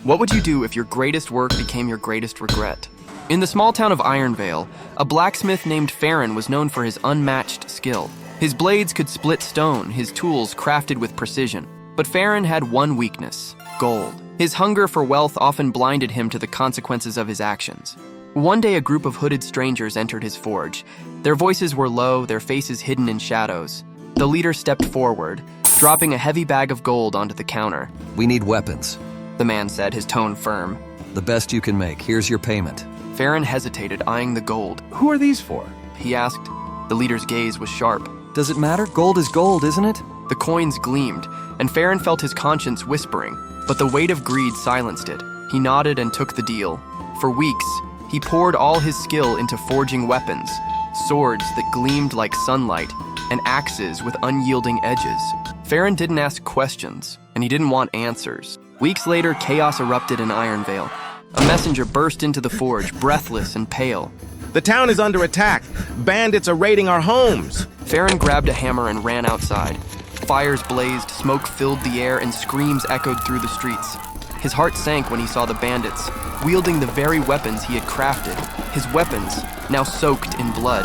What would you do if your greatest work became your greatest regret? In the small town of Ironvale, a blacksmith named Farren was known for his unmatched skill. His blades could split stone, his tools crafted with precision. But Farren had one weakness: gold. His hunger for wealth often blinded him to the consequences of his actions. One day, a group of hooded strangers entered his forge. Their voices were low, their faces hidden in shadows. The leader stepped forward, dropping a heavy bag of gold onto the counter. We need weapons. The man said, his tone firm. The best you can make. Here's your payment. Farren hesitated, eyeing the gold. Who are these for? He asked. The leader's gaze was sharp. Does it matter? Gold is gold, isn't it? The coins gleamed, and Farren felt his conscience whispering, but the weight of greed silenced it. He nodded and took the deal. For weeks, he poured all his skill into forging weapons, swords that gleamed like sunlight, and axes with unyielding edges. Farren didn't ask questions, and he didn't want answers. Weeks later, chaos erupted in Ironvale. A messenger burst into the forge, breathless and pale. The town is under attack. Bandits are raiding our homes. Farren grabbed a hammer and ran outside. Fires blazed, smoke filled the air, and screams echoed through the streets. His heart sank when he saw the bandits, wielding the very weapons he had crafted. His weapons, now soaked in blood.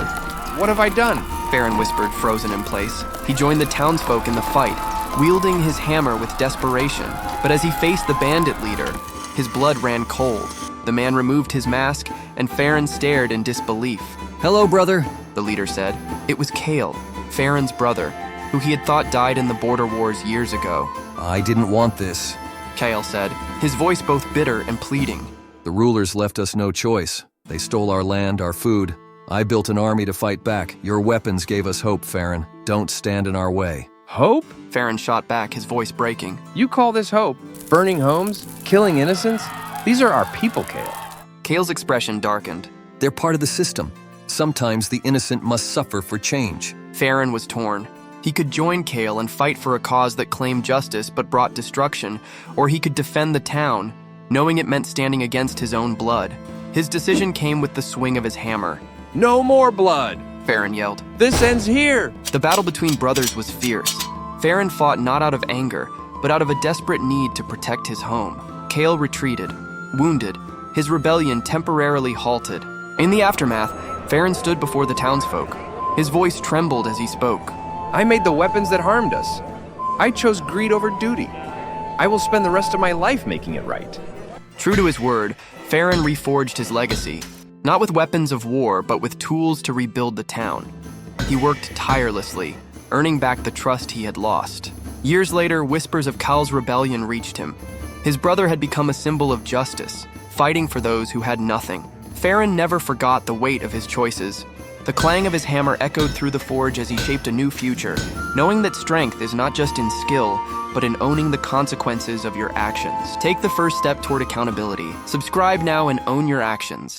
What have I done? Farren whispered, frozen in place. He joined the townsfolk in the fight, wielding his hammer with desperation. But as he faced the bandit leader, his blood ran cold. The man removed his mask, and Farren stared in disbelief. Hello, brother, the leader said. It was Cale, Farren's brother, who he had thought died in the border wars years ago. I didn't want this. Cale said, his voice both bitter and pleading. The rulers left us no choice. They stole our land, our food. I built an army to fight back. Your weapons gave us hope, Farren. Don't stand in our way. Hope? Farren shot back, his voice breaking. You call this hope? Burning homes? Killing innocents? These are our people, Cale. Cale's expression darkened. They're part of the system. Sometimes the innocent must suffer for change. Farren was torn. He could join Cale and fight for a cause that claimed justice but brought destruction, or he could defend the town, knowing it meant standing against his own blood. His decision came with the swing of his hammer. No more blood! Farren yelled. This ends here! The battle between brothers was fierce. Farren fought not out of anger, but out of a desperate need to protect his home. Cale retreated. Wounded, his rebellion temporarily halted. In the aftermath, Farren stood before the townsfolk. His voice trembled as he spoke. I made the weapons that harmed us. I chose greed over duty. I will spend the rest of my life making it right. True to his word, Farren reforged his legacy, not with weapons of war, but with tools to rebuild the town. He worked tirelessly, earning back the trust he had lost. Years later, whispers of Cale's rebellion reached him. His brother had become a symbol of justice, fighting for those who had nothing. Farren never forgot the weight of his choices. The clang of his hammer echoed through the forge as he shaped a new future, knowing that strength is not just in skill, but in owning the consequences of your actions. Take the first step toward accountability. Subscribe now and own your actions.